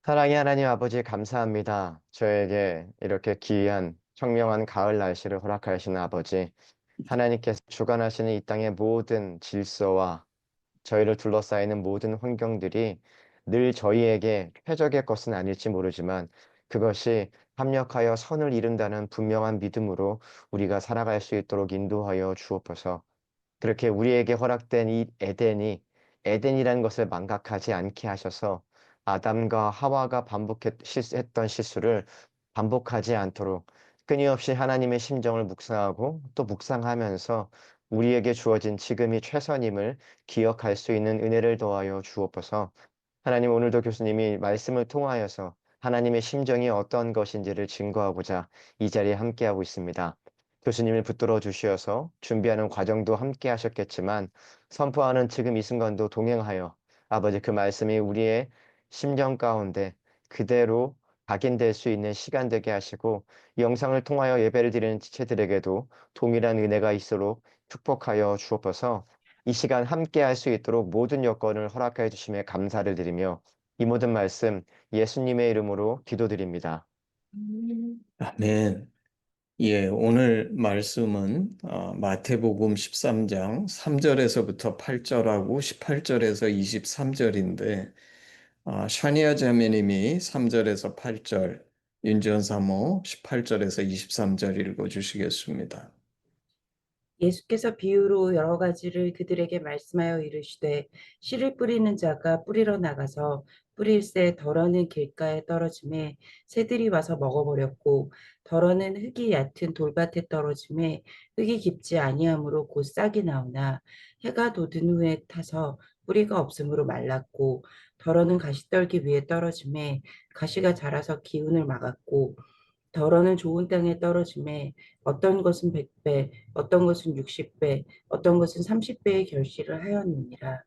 사랑의 하나님 아버지 감사합니다. 저에게 이렇게 기이한 청명한 가을 날씨를 허락하시는 아버지, 하나님께서 주관하시는 이 땅의 모든 질서와 저희를 둘러싸이는 모든 환경들이 늘 저희에게 최적의 것은 아닐지 모르지만 그것이 합력하여 선을 이룬다는 분명한 믿음으로 우리가 살아갈 수 있도록 인도하여 주옵소서. 그렇게 우리에게 허락된 이 에덴이라는 것을 망각하지 않게 하셔서 아담과 하와가 했던 실수를 반복하지 않도록 끊임없이 하나님의 심정을 묵상하고 또 묵상하면서 우리에게 주어진 지금이 최선임을 기억할 수 있는 은혜를 더하여 주옵소서. 하나님, 오늘도 교수님이 말씀을 통하여서 하나님의 심정이 어떤 것인지를 증거하고자 이 자리에 함께하고 있습니다. 교수님을 붙들어 주시어서 준비하는 과정도 함께 하셨겠지만 선포하는 지금 이 순간도 동행하여 아버지 그 말씀이 우리의 심정 가운데 그대로 각인될 수 있는 시간 되게 하시고 이 영상을 통하여 예배를 드리는 지체들에게도 동일한 은혜가 있도록 축복하여 주옵소서. 이 시간 함께 할 수 있도록 모든 여건을 허락해 주심에 감사를 드리며 이 모든 말씀 예수님의 이름으로 기도드립니다. 아멘. 예, 오늘 말씀은 마태복음 13장 3절에서부터 8절하고 18절에서 23절인데 샤니아 자매님이 3절에서 8절, 윤지원 사모 18절에서 23절 읽어주시겠습니다. 예수께서 비유로 여러 가지를 그들에게 말씀하여 이르시되 씨를 뿌리는 자가 뿌리러 나가서 뿌릴새 덜어는 길가에 떨어짐에 새들이 와서 먹어버렸고 덜어는 흙이 얕은 돌밭에 떨어짐에 흙이 깊지 아니하므로 곧 싹이 나오나 해가 돋은 후에 타서 뿌리가 없으므로 말랐고 덜어는 가시떨기 위에 떨어짐에 가시가 자라서 기운을 막았고 덜어는 좋은 땅에 떨어짐에 어떤 것은 100배, 어떤 것은 60배, 어떤 것은 30배의 결실을 하였느니라.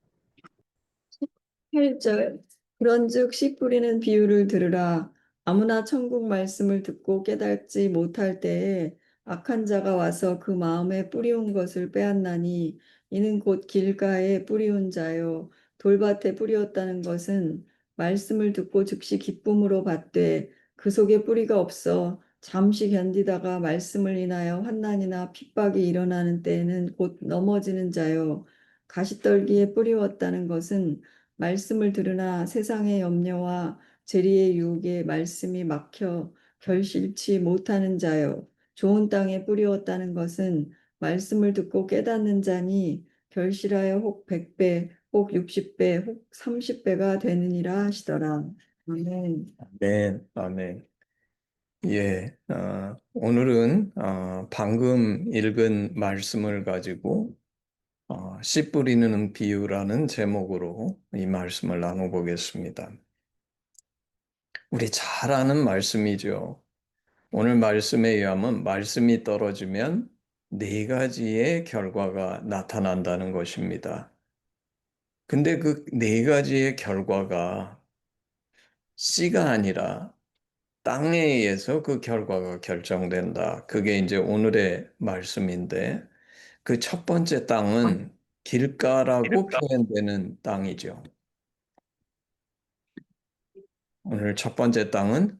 8절 그런즉 씨 뿌리는 비유를 들으라. 아무나 천국 말씀을 듣고 깨닫지 못할 때에 악한 자가 와서 그 마음에 뿌리온 것을 빼앗나니 이는 곧 길가에 뿌리온 자요 돌밭에 뿌리었다는 것은 말씀을 듣고 즉시 기쁨으로 받되 그 속에 뿌리가 없어 잠시 견디다가 말씀을 인하여 환난이나 핍박이 일어나는 때에는 곧 넘어지는 자요 가시떨기에 뿌리웠다는 것은 말씀을 들으나 세상의 염려와 재리의 유혹에 말씀이 막혀 결실치 못하는 자요. 좋은 땅에 뿌리었다는 것은 말씀을 듣고 깨닫는 자니 결실하여 혹 100배, 혹 60배, 혹 30배가 되느니라 하시더라. 아멘. 아멘, 아멘. 예, 오늘은 방금 읽은 말씀을 가지고 씨 뿌리는 비유라는 제목으로 이 말씀을 나눠보겠습니다. 우리 잘 아는 말씀이죠. 오늘 말씀에 의하면 말씀이 떨어지면 네 가지의 결과가 나타난다는 것입니다. 근데 그 네 가지의 결과가 씨가 아니라 땅에 의해서 그 결과가 결정된다. 그게 이제 오늘의 말씀인데 그 첫 번째 땅은 길가라고 표현되는 땅이죠. 오늘 첫 번째 땅은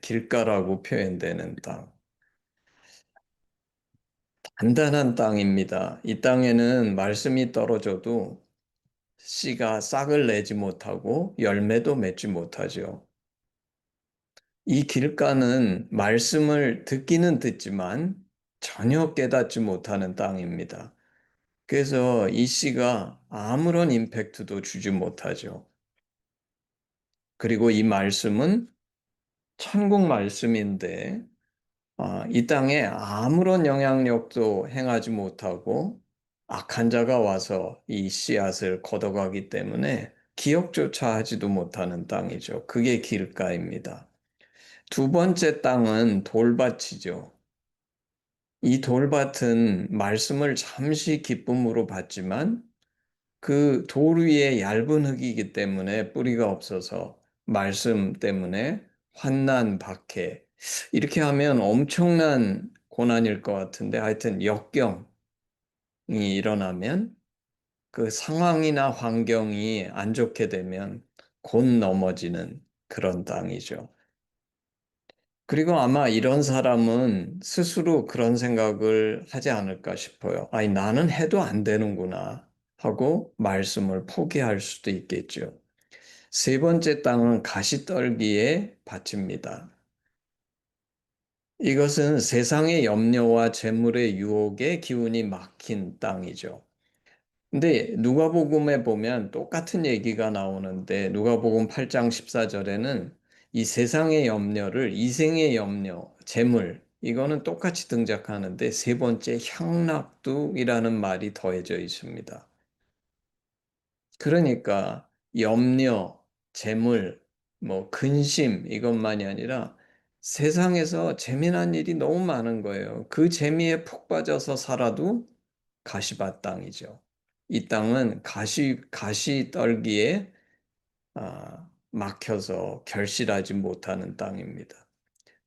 길가라고 표현되는 땅. 단단한 땅입니다. 이 땅에는 말씀이 떨어져도 씨가 싹을 내지 못하고 열매도 맺지 못하죠. 이 길가는 말씀을 듣기는 듣지만 전혀 깨닫지 못하는 땅입니다. 그래서 이 씨가 아무런 임팩트도 주지 못하죠. 그리고 이 말씀은 천국 말씀인데 이 땅에 아무런 영향력도 행하지 못하고 악한 자가 와서 이 씨앗을 걷어가기 때문에 기억조차 하지도 못하는 땅이죠. 그게 길가입니다. 두 번째 땅은 돌밭이죠. 이 돌밭은 말씀을 잠시 기쁨으로 받지만 그 돌 위에 얇은 흙이기 때문에 뿌리가 없어서 말씀 때문에 환난, 박해. 이렇게 하면 엄청난 고난일 것 같은데 하여튼 역경이 일어나면 그 상황이나 환경이 안 좋게 되면 곧 넘어지는 그런 땅이죠. 그리고 아마 이런 사람은 스스로 그런 생각을 하지 않을까 싶어요. 아니, 나는 해도 안 되는구나 하고 말씀을 포기할 수도 있겠죠. 세 번째 땅은 가시떨기의 밭입니다. 이것은 세상의 염려와 재물의 유혹에 기운이 막힌 땅이죠. 근데 누가복음에 보면 똑같은 얘기가 나오는데 누가복음 8장 14절에는 이 세상의 염려를 이생의 염려, 재물 이거는 똑같이 등장하는데 세 번째 향락두이라는 말이 더해져 있습니다. 그러니까 염려, 재물, 뭐 근심 이것만이 아니라 세상에서 재미난 일이 너무 많은 거예요. 그 재미에 푹 빠져서 살아도 가시밭 땅이죠. 이 땅은 가시 떨기에 막혀서 결실하지 못하는 땅입니다.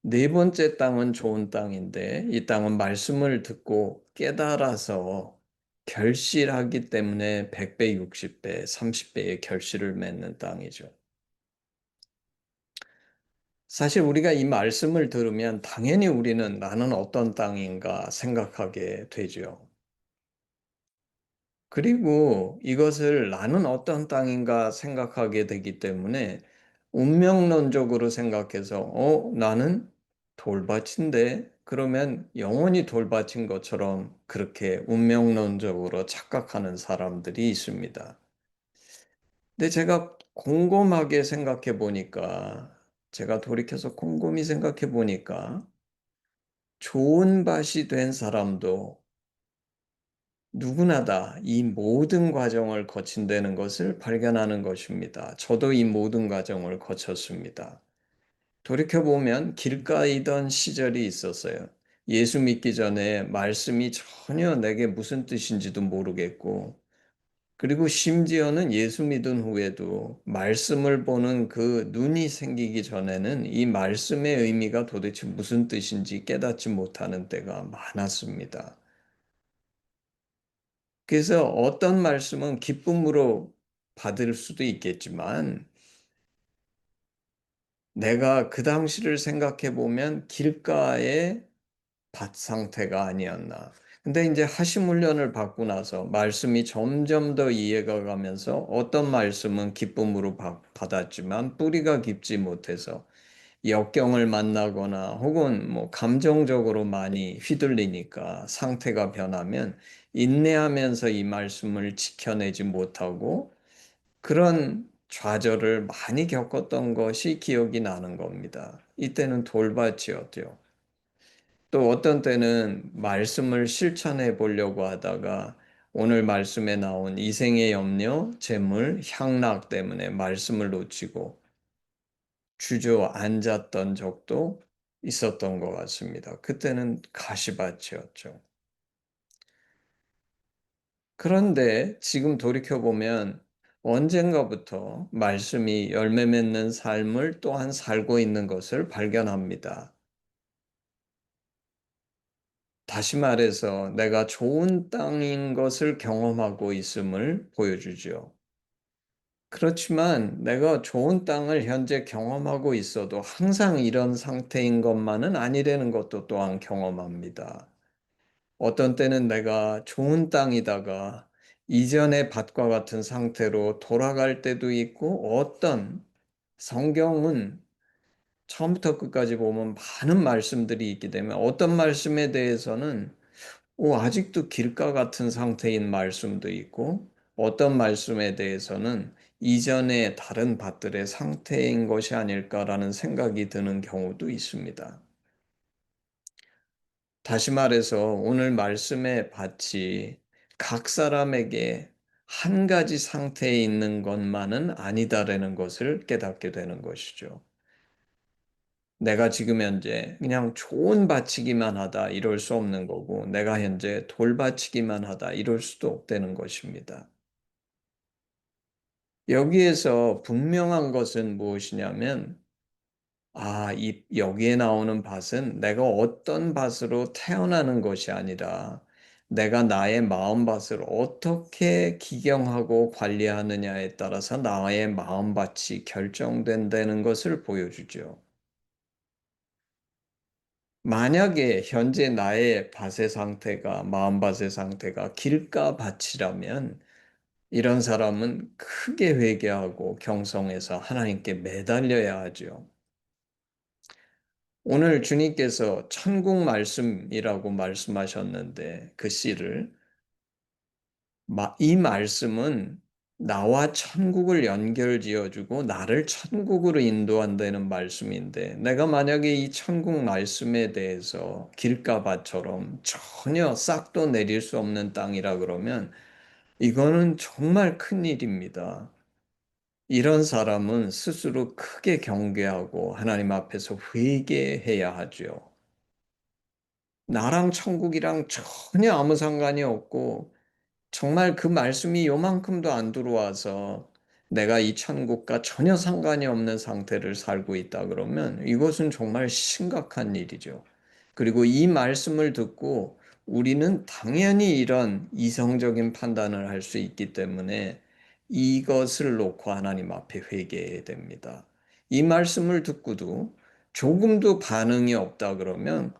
네 번째 땅은 좋은 땅인데 이 땅은 말씀을 듣고 깨달아서 결실하기 때문에 100배, 60배, 30배의 결실을 맺는 땅이죠. 사실 우리가 이 말씀을 들으면 당연히 우리는 나는 어떤 땅인가 생각하게 되죠. 그리고 이것을 나는 어떤 땅인가 생각하게 되기 때문에 운명론적으로 생각해서 나는 돌밭인데 그러면 영원히 돌밭인 것처럼 그렇게 운명론적으로 착각하는 사람들이 있습니다. 근데 제가 곰곰하게 생각해 보니까 제가 돌이켜서 곰곰이 생각해 보니까 좋은 밭이 된 사람도 누구나 다 이 모든 과정을 거친다는 것을 발견하는 것입니다. 저도 이 모든 과정을 거쳤습니다. 돌이켜보면 길가이던 시절이 있었어요. 예수 믿기 전에 말씀이 전혀 내게 무슨 뜻인지도 모르겠고, 그리고 심지어는 예수 믿은 후에도 말씀을 보는 그 눈이 생기기 전에는 이 말씀의 의미가 도대체 무슨 뜻인지 깨닫지 못하는 때가 많았습니다. 그래서 어떤 말씀은 기쁨으로 받을 수도 있겠지만 내가 그 당시를 생각해 보면 길가의 밭 상태가 아니었나. 근데 이제 하심 훈련을 받고 나서 말씀이 점점 더 이해가 가면서 어떤 말씀은 기쁨으로 받았지만 뿌리가 깊지 못해서 역경을 만나거나 혹은 뭐 감정적으로 많이 휘둘리니까 상태가 변하면 인내하면서 이 말씀을 지켜내지 못하고 그런 좌절을 많이 겪었던 것이 기억이 나는 겁니다. 이때는 돌밭이었죠. 또 어떤 때는 말씀을 실천해 보려고 하다가 오늘 말씀에 나온 이생의 염려, 재물, 향락 때문에 말씀을 놓치고 주저앉았던 적도 있었던 것 같습니다. 그때는 가시밭이었죠. 그런데 지금 돌이켜보면 언젠가부터 말씀이 열매 맺는 삶을 또한 살고 있는 것을 발견합니다. 다시 말해서 내가 좋은 땅인 것을 경험하고 있음을 보여주죠. 그렇지만 내가 좋은 땅을 현재 경험하고 있어도 항상 이런 상태인 것만은 아니라는 것도 또한 경험합니다. 어떤 때는 내가 좋은 땅이다가 이전의 밭과 같은 상태로 돌아갈 때도 있고 어떤 성경은 처음부터 끝까지 보면 많은 말씀들이 있기 때문에 어떤 말씀에 대해서는 아직도 길가 같은 상태인 말씀도 있고 어떤 말씀에 대해서는 이전의 다른 밭들의 상태인 것이 아닐까라는 생각이 드는 경우도 있습니다. 다시 말해서 오늘 말씀의 밭이 각 사람에게 한 가지 상태에 있는 것만은 아니다라는 것을 깨닫게 되는 것이죠. 내가 지금 현재 그냥 좋은 밭이기만 하다 이럴 수 없는 거고 내가 현재 돌밭이기만 하다 이럴 수도 없다는 것입니다. 여기에서 분명한 것은 무엇이냐면 여기에 나오는 밭은 내가 어떤 밭으로 태어나는 것이 아니라 내가 나의 마음밭을 어떻게 기경하고 관리하느냐에 따라서 나의 마음밭이 결정된다는 것을 보여주죠. 만약에 현재 나의 밭의 상태가, 마음밭의 상태가 길가밭이라면 이런 사람은 크게 회개하고 경성해서 하나님께 매달려야 하죠. 오늘 주님께서 천국 말씀이라고 말씀하셨는데 그 씨를 이 말씀은 나와 천국을 연결지어주고 나를 천국으로 인도한다는 말씀인데 내가 만약에 이 천국 말씀에 대해서 길가밭처럼 전혀 싹도 내릴 수 없는 땅이라 그러면 이거는 정말 큰일입니다. 이런 사람은 스스로 크게 경계하고 하나님 앞에서 회개해야 하죠. 나랑 천국이랑 전혀 아무 상관이 없고 정말 그 말씀이 요만큼도 안 들어와서 내가 이 천국과 전혀 상관이 없는 상태를 살고 있다 그러면 이것은 정말 심각한 일이죠. 그리고 이 말씀을 듣고 우리는 당연히 이런 이성적인 판단을 할 수 있기 때문에 이것을 놓고 하나님 앞에 회개해야 됩니다. 이 말씀을 듣고도 조금도 반응이 없다 그러면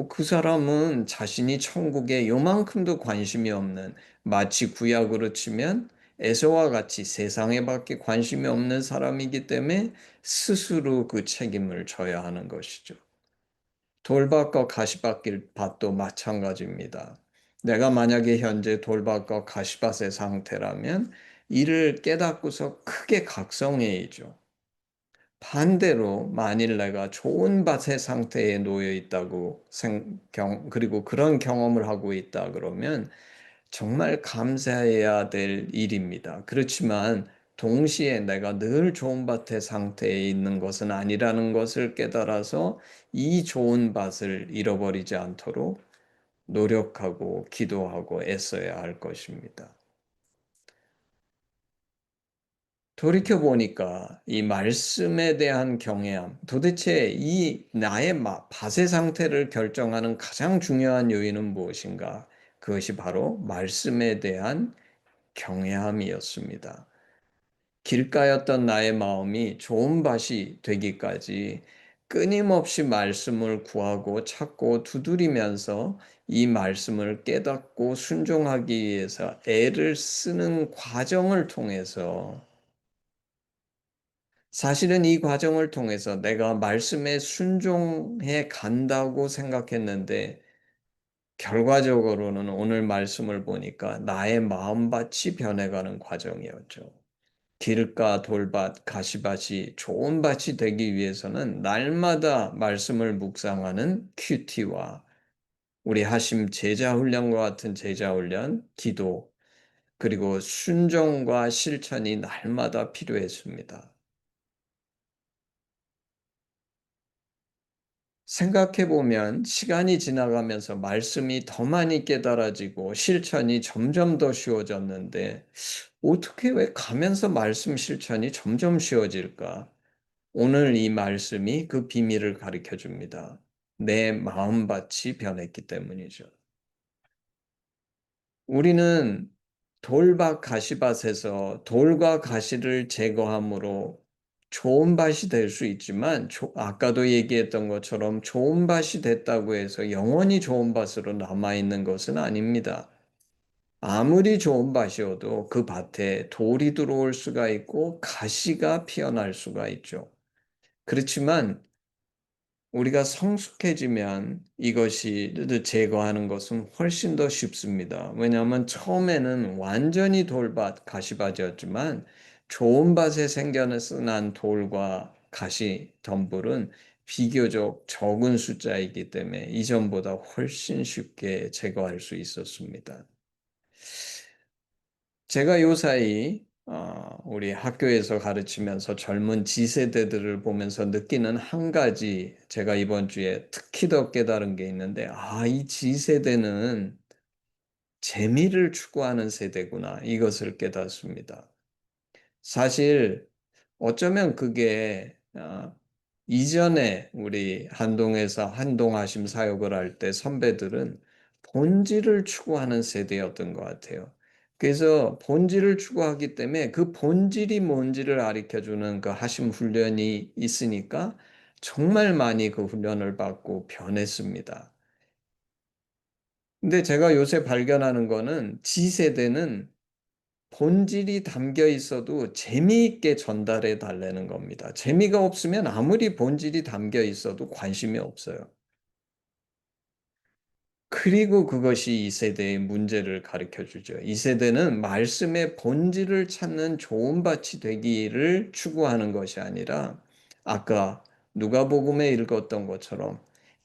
그 사람은 자신이 천국에 요만큼도 관심이 없는 마치 구약으로 치면 에서와 같이 세상에 밖에 관심이 없는 사람이기 때문에 스스로 그 책임을 져야 하는 것이죠. 돌밭과 가시밭도 마찬가지입니다. 내가 만약에 현재 돌밭과 가시밭의 상태라면 이를 깨닫고서 크게 각성해야죠. 반대로 만일 내가 좋은 밭의 상태에 놓여 있다고 그리고 그런 경험을 하고 있다 그러면 정말 감사해야 될 일입니다. 그렇지만 동시에 내가 늘 좋은 밭의 상태에 있는 것은 아니라는 것을 깨달아서 이 좋은 밭을 잃어버리지 않도록 노력하고 기도하고 애써야 할 것입니다. 돌이켜 보니까 이 말씀에 대한 경외함, 도대체 이 나의 밭의 상태를 결정하는 가장 중요한 요인은 무엇인가? 그것이 바로 말씀에 대한 경외함이었습니다. 길가였던 나의 마음이 좋은 밭이 되기까지 끊임없이 말씀을 구하고 찾고 두드리면서 이 말씀을 깨닫고 순종하기 위해서 애를 쓰는 과정을 통해서 사실은 이 과정을 통해서 내가 말씀에 순종해 간다고 생각했는데 결과적으로는 오늘 말씀을 보니까 나의 마음밭이 변해가는 과정이었죠. 길가, 돌밭, 가시밭이 좋은 밭이 되기 위해서는 날마다 말씀을 묵상하는 큐티와 우리 하심 제자 훈련과 같은 제자 훈련, 기도, 그리고 순종과 실천이 날마다 필요했습니다. 생각해 보면 시간이 지나가면서 말씀이 더 많이 깨달아지고 실천이 점점 더 쉬워졌는데 어떻게 왜 가면서 말씀 실천이 점점 쉬워질까? 오늘 이 말씀이 그 비밀을 가르쳐 줍니다. 내 마음밭이 변했기 때문이죠. 우리는 돌밭 가시밭에서 돌과 가시를 제거함으로 좋은 밭이 될 수 있지만 아까도 얘기했던 것처럼 좋은 밭이 됐다고 해서 영원히 좋은 밭으로 남아있는 것은 아닙니다. 아무리 좋은 밭이어도 그 밭에 돌이 들어올 수가 있고 가시가 피어날 수가 있죠. 그렇지만 우리가 성숙해지면 이것이 제거하는 것은 훨씬 더 쉽습니다. 왜냐하면 처음에는 완전히 돌밭, 가시밭이었지만 좋은 밭에 생겨난 돌과 가시, 덤불은 비교적 적은 숫자이기 때문에 이전보다 훨씬 쉽게 제거할 수 있었습니다. 제가 요사이 우리 학교에서 가르치면서 젊은 지세대들을 보면서 느끼는 한 가지 제가 이번 주에 특히 더 깨달은 게 있는데 이 지세대는 재미를 추구하는 세대구나 이것을 깨닫습니다. 사실 어쩌면 그게 이전에 우리 한동에서 한동하심 사역을 할 때 선배들은 본질을 추구하는 세대였던 것 같아요. 그래서 본질을 추구하기 때문에 그 본질이 뭔지를 가르쳐주는 그 하심 훈련이 있으니까 정말 많이 그 훈련을 받고 변했습니다. 근데 제가 요새 발견하는 거는 G세대는 본질이 담겨 있어도 재미있게 전달해 달라는 겁니다. 재미가 없으면 아무리 본질이 담겨 있어도 관심이 없어요. 그리고 그것이 이 세대의 문제를 가르쳐 주죠. 이 세대는 말씀의 본질을 찾는 좋은 밭이 되기를 추구하는 것이 아니라 아까 누가복음에 읽었던 것처럼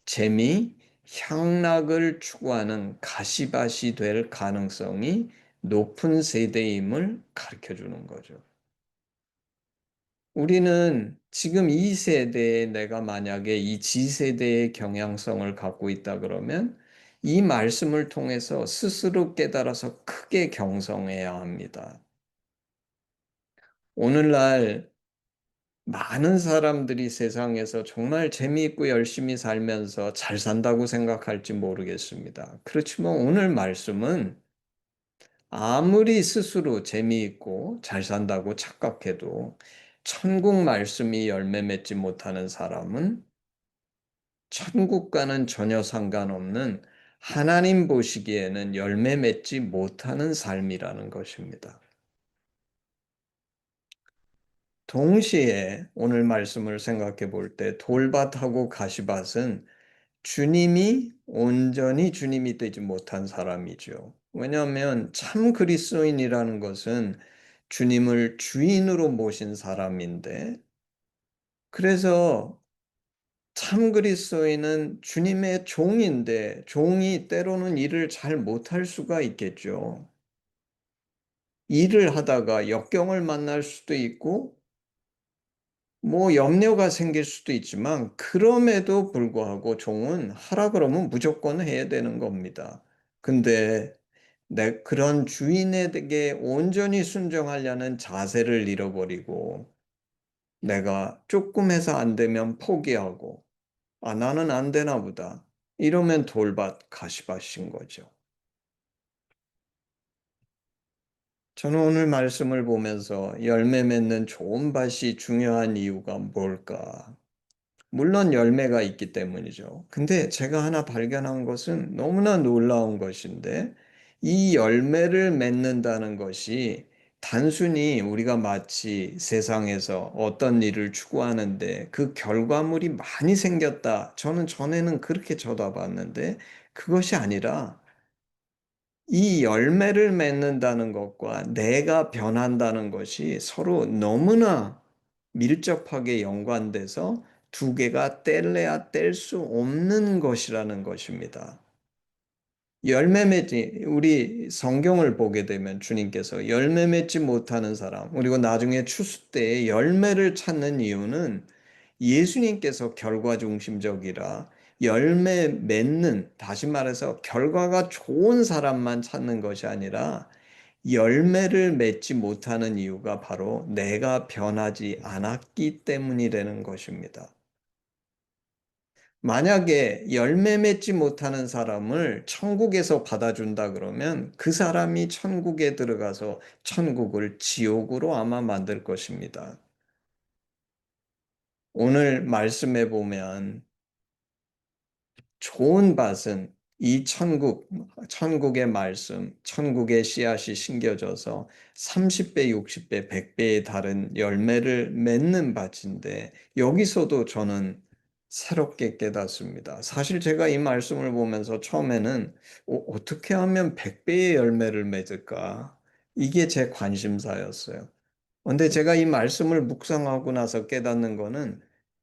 재미, 향락을 추구하는 가시밭이 될 가능성이 높은 세대임을 가르쳐 주는 거죠. 우리는 지금 이 세대에 내가 만약에 이 G세대의 경향성을 갖고 있다 그러면 이 말씀을 통해서 스스로 깨달아서 크게 경성해야 합니다. 오늘날 많은 사람들이 세상에서 정말 재미있고 열심히 살면서 잘 산다고 생각할지 모르겠습니다. 그렇지만 오늘 말씀은 아무리 스스로 재미있고 잘 산다고 착각해도 천국 말씀이 열매 맺지 못하는 사람은 천국과는 전혀 상관없는 하나님 보시기에는 열매 맺지 못하는 삶이라는 것입니다. 동시에 오늘 말씀을 생각해 볼 때 돌밭하고 가시밭은 주님이 온전히 주님이 되지 못한 사람이죠. 왜냐하면 참 그리스도인이라는 것은 주님을 주인으로 모신 사람인데, 그래서 참 그리스도인은 주님의 종인데 종이 때로는 일을 잘 못할 수가 있겠죠. 일을 하다가 역경을 만날 수도 있고 뭐 염려가 생길 수도 있지만 그럼에도 불구하고 종은 하라 그러면 무조건 해야 되는 겁니다. 근데 그런 주인에게 온전히 순종하려는 자세를 잃어버리고 내가 조금 해서 안 되면 포기하고 나는 안 되나 보다. 이러면 돌밭, 가시밭인 거죠. 저는 오늘 말씀을 보면서 열매 맺는 좋은 밭이 중요한 이유가 뭘까? 물론 열매가 있기 때문이죠. 근데 제가 하나 발견한 것은 너무나 놀라운 것인데, 이 열매를 맺는다는 것이 단순히 우리가 마치 세상에서 어떤 일을 추구하는데 그 결과물이 많이 생겼다. 저는 전에는 그렇게 쳐다봤는데 그것이 아니라 이 열매를 맺는다는 것과 내가 변한다는 것이 서로 너무나 밀접하게 연관돼서 두 개가 뗄래야 뗄 수 없는 것이라는 것입니다. 열매 맺지, 우리 성경을 보게 되면 주님께서 열매 맺지 못하는 사람, 그리고 나중에 추수 때에 열매를 찾는 이유는 예수님께서 결과 중심적이라 열매 맺는, 다시 말해서 결과가 좋은 사람만 찾는 것이 아니라 열매를 맺지 못하는 이유가 바로 내가 변하지 않았기 때문이라는 것입니다. 만약에 열매 맺지 못하는 사람을 천국에서 받아준다 그러면 그 사람이 천국에 들어가서 천국을 지옥으로 아마 만들 것입니다. 오늘 말씀해 보면 좋은 밭은 이 천국의 말씀, 천국의 씨앗이 심겨져서 30배, 60배, 100배에 달한 열매를 맺는 밭인데 여기서도 저는 새롭게 깨닫습니다. 사실 제가 이 말씀을 보면서 처음에는 어떻게 하면 100배의 열매를 맺을까? 이게 제 관심사였어요. 근데 제가 이 말씀을 묵상하고 나서 깨닫는 거는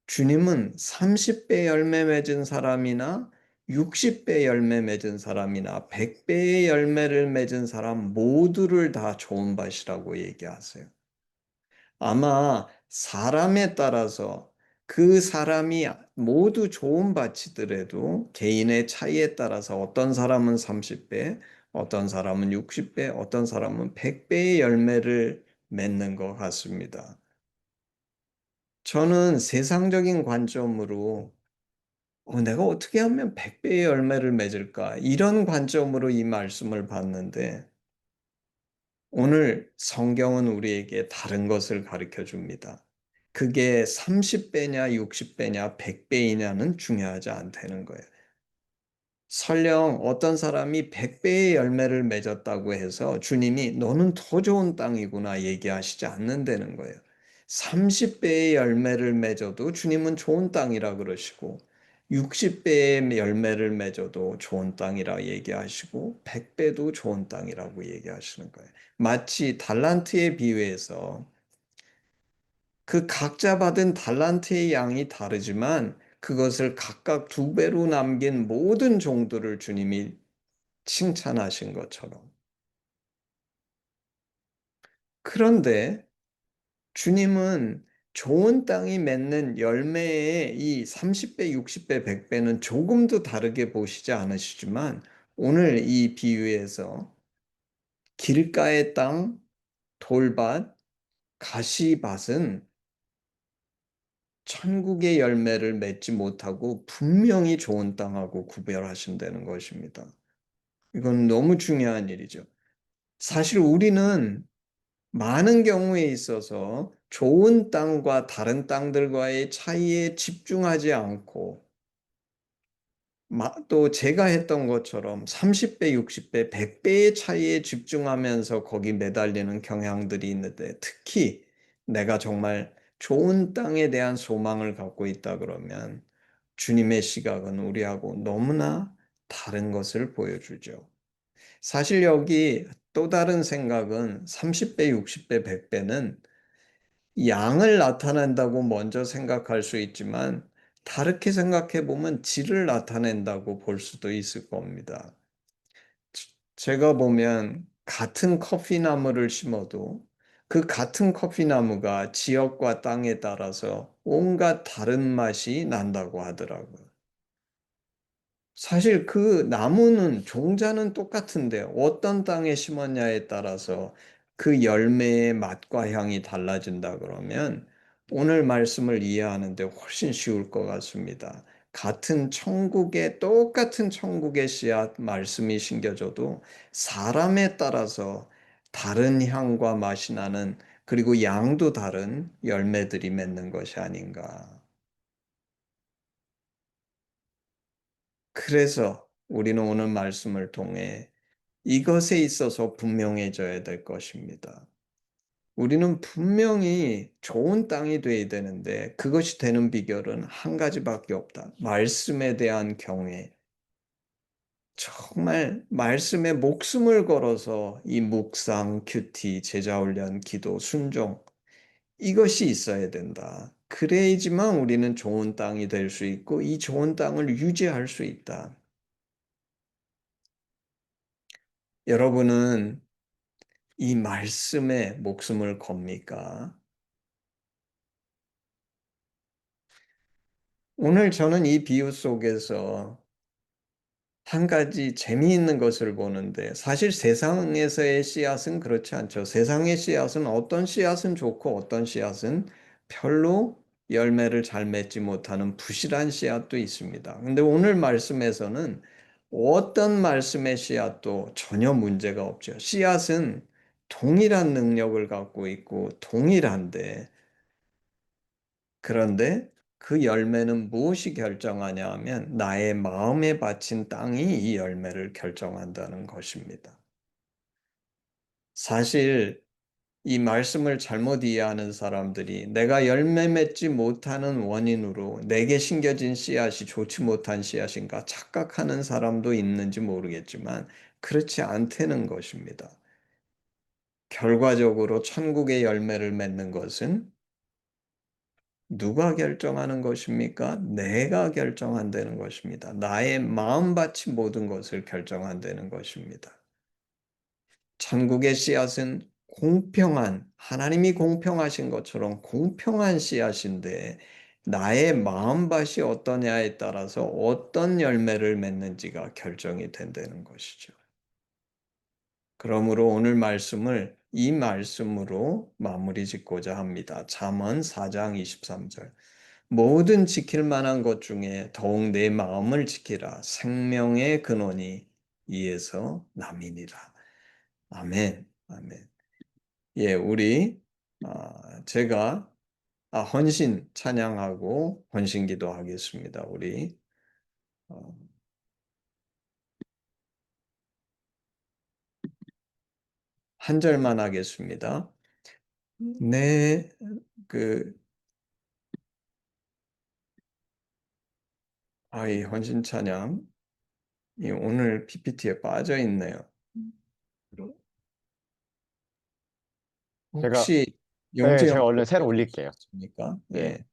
주님은 30배 열매 맺은 사람이나 60배 열매 맺은 사람이나 100배의 열매를 맺은 사람 모두를 다 좋은 밭이라고 얘기하세요. 아마 사람에 따라서 그 사람이 모두 좋은 밭이더라도 개인의 차이에 따라서 어떤 사람은 30배, 어떤 사람은 60배, 어떤 사람은 100배의 열매를 맺는 것 같습니다. 저는 세상적인 관점으로 내가 어떻게 하면 100배의 열매를 맺을까? 이런 관점으로 이 말씀을 봤는데 오늘 성경은 우리에게 다른 것을 가르쳐 줍니다. 그게 30배냐 60배냐 100배이냐는 중요하지 않다는 거예요. 설령 어떤 사람이 100배의 열매를 맺었다고 해서 주님이 너는 더 좋은 땅이구나 얘기하시지 않는다는 거예요. 30배의 열매를 맺어도 주님은 좋은 땅이라 그러시고 60배의 열매를 맺어도 좋은 땅이라 얘기하시고 100배도 좋은 땅이라고 얘기하시는 거예요. 마치 달란트에 비유해서 그 각자 받은 달란트의 양이 다르지만 그것을 각각 2배로 남긴 모든 종들을 주님이 칭찬하신 것처럼. 그런데 주님은 좋은 땅이 맺는 열매의 이 30배, 60배, 100배는 조금도 다르게 보시지 않으시지만 오늘 이 비유에서 길가의 땅, 돌밭, 가시밭은 천국의 열매를 맺지 못하고 분명히 좋은 땅하고 구별하신다는 것입니다. 이건 너무 중요한 일이죠. 사실 우리는 많은 경우에 있어서 좋은 땅과 다른 땅들과의 차이에 집중하지 않고 또 제가 했던 것처럼 30배, 60배, 100배의 차이에 집중하면서 거기 매달리는 경향들이 있는데 특히 내가 정말 좋은 땅에 대한 소망을 갖고 있다 그러면 주님의 시각은 우리하고 너무나 다른 것을 보여주죠. 사실 여기 또 다른 생각은 30배, 60배, 100배는 양을 나타낸다고 먼저 생각할 수 있지만 다르게 생각해 보면 질을 나타낸다고 볼 수도 있을 겁니다. 제가 보면 같은 커피나무를 심어도 그 같은 커피나무가 지역과 땅에 따라서 온갖 다른 맛이 난다고 하더라고요. 사실 그 나무는 종자는 똑같은데 어떤 땅에 심었냐에 따라서 그 열매의 맛과 향이 달라진다 그러면 오늘 말씀을 이해하는 데 훨씬 쉬울 것 같습니다. 같은 천국의 똑같은 천국의 씨앗 말씀이 심겨져도 사람에 따라서 다른 향과 맛이 나는 그리고 양도 다른 열매들이 맺는 것이 아닌가. 그래서 우리는 오늘 말씀을 통해 이것에 있어서 분명해져야 될 것입니다. 우리는 분명히 좋은 땅이 되어야 되는데 그것이 되는 비결은 한 가지밖에 없다. 말씀에 대한 경외. 정말 말씀에 목숨을 걸어서 이 묵상, 큐티, 제자훈련, 기도, 순종 이것이 있어야 된다. 그래야지만 우리는 좋은 땅이 될 수 있고 이 좋은 땅을 유지할 수 있다. 여러분은 이 말씀에 목숨을 겁니까? 오늘 저는 이 비유 속에서 한 가지 재미있는 것을 보는데 사실 세상에서의 씨앗은 그렇지 않죠. 세상의 씨앗은 어떤 씨앗은 좋고 어떤 씨앗은 별로 열매를 잘 맺지 못하는 부실한 씨앗도 있습니다. 근데 오늘 말씀에서는 어떤 말씀의 씨앗도 전혀 문제가 없죠. 씨앗은 동일한 능력을 갖고 있고 동일한데 그런데 그 열매는 무엇이 결정하냐 하면 나의 마음에 바친 땅이 이 열매를 결정한다는 것입니다. 사실 이 말씀을 잘못 이해하는 사람들이 내가 열매 맺지 못하는 원인으로 내게 심겨진 씨앗이 좋지 못한 씨앗인가 착각하는 사람도 있는지 모르겠지만 그렇지 않다는 것입니다. 결과적으로 천국의 열매를 맺는 것은 누가 결정하는 것입니까? 내가 결정한다는 것입니다. 나의 마음 바친 모든 것을 결정한다는 것입니다. 천국의 씨앗은 공평한, 하나님이 공평하신 것처럼 공평한 씨앗인데 나의 마음밭이 어떠냐에 따라서 어떤 열매를 맺는지가 결정이 된다는 것이죠. 그러므로 오늘 말씀을 이 말씀으로 마무리 짓고자 합니다. 잠언 4장 23절. 모든 지킬 만한 것 중에 더욱 내 마음을 지키라. 생명의 근원이 이에서 남이니라. 아멘. 아멘. 예, 우리 제가 헌신 찬양하고 헌신 기도하겠습니다. 우리 어, 한 절만 하겠습니다. 내 이 헌신 찬양 이 오늘 PPT에 빠져 있네요. 제가, 혹시 네, 영재 형 제가 얼른 새로 올릴게요. 있습니까? 네. 예.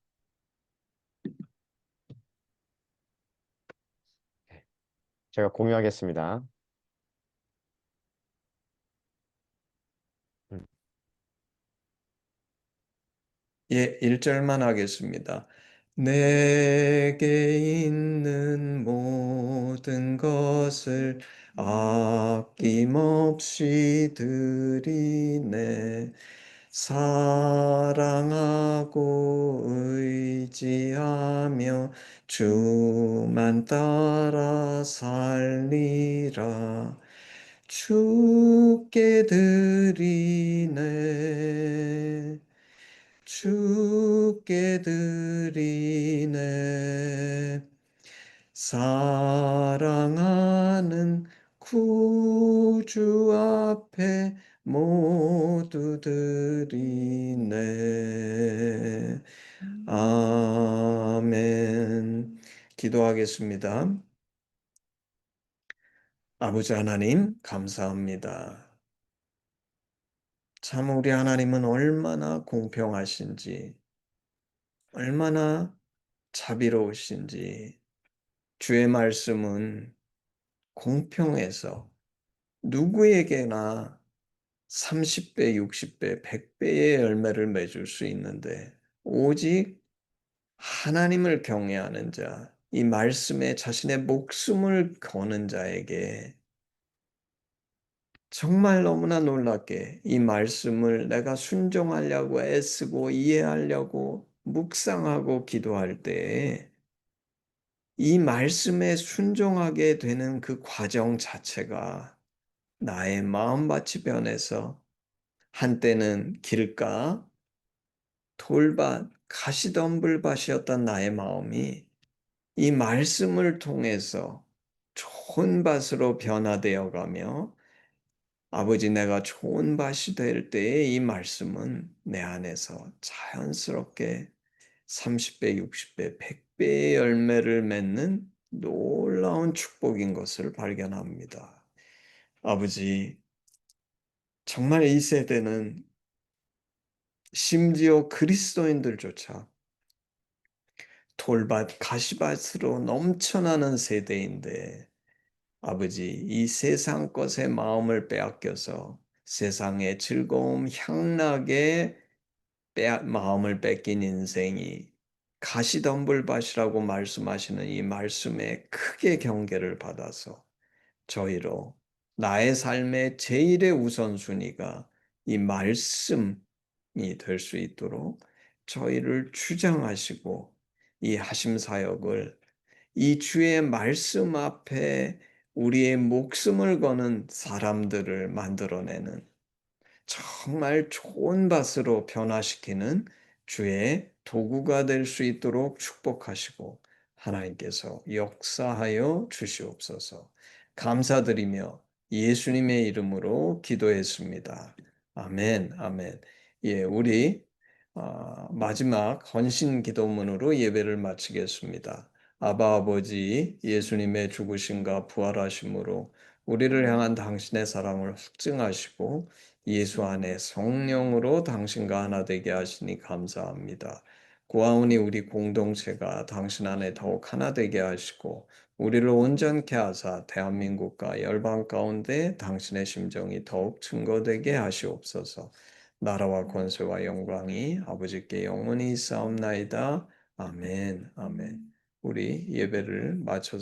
제가 공유하겠습니다. 음, 예, 1절만 하겠습니다. 내게 있는 모든 것을 아낌없이 드리네. 사랑하고 의지하며 주만 따라 살리라. 주께 드리네. 주께 드리네. 사랑하는 구주 앞에 모두 드리네. 아멘. 기도하겠습니다. 아버지 하나님, 감사합니다. 참 우리 하나님은 얼마나 공평하신지, 얼마나 자비로우신지, 주의 말씀은 공평해서 누구에게나 30배, 60배, 100배의 열매를 맺을 수 있는데 오직 하나님을 경외하는 자, 이 말씀에 자신의 목숨을 거는 자에게 정말 너무나 놀랍게 이 말씀을 내가 순종하려고 애쓰고 이해하려고 묵상하고 기도할 때에 이 말씀에 순종하게 되는 그 과정 자체가 나의 마음밭이 변해서 한때는 길가, 돌밭, 가시덤불밭이었던 나의 마음이 이 말씀을 통해서 좋은 밭으로 변화되어 가며 아버지 내가 좋은 밭이 될 때에 이 말씀은 내 안에서 자연스럽게 30배, 60배, 100배의 열매를 맺는 놀라운 축복인 것을 발견합니다. 아버지, 정말 이 세대는 심지어 그리스도인들조차 돌밭, 가시밭으로 넘쳐나는 세대인데 아버지, 이 세상 것에 마음을 빼앗겨서 세상의 즐거움, 향락에 마음을 뺏긴 인생이 가시덤불밭이라고 말씀하시는 이 말씀에 크게 경계를 받아서 저희로 나의 삶의 제일의 우선순위가 이 말씀이 될 수 있도록 저희를 주장하시고 이 하심 사역을 이 주의 말씀 앞에 우리의 목숨을 거는 사람들을 만들어내는 정말 좋은 밭으로 변화시키는 주의 도구가 될 수 있도록 축복하시고 하나님께서 역사하여 주시옵소서. 감사드리며 예수님의 이름으로 기도했습니다. 아멘, 아멘. 예, 우리 마지막 헌신 기도문으로 예배를 마치겠습니다. 아바 아버지 예수님의 죽으심과 부활하심으로 우리를 향한 당신의 사랑을 확증하시고 예수 안에 성령으로 당신과 하나 되게 하시니 감사합니다. 구하오니 우리 공동체가 당신 안에 더욱 하나 되게 하시고 우리를 온전케 하사 대한민국과 열방 가운데 당신의 심정이 더욱 증거되게 하시옵소서. 나라와 권세와 영광이 아버지께 영원히 있사옵나이다. 아멘, 아멘. 우리 예배를 마쳤습니다.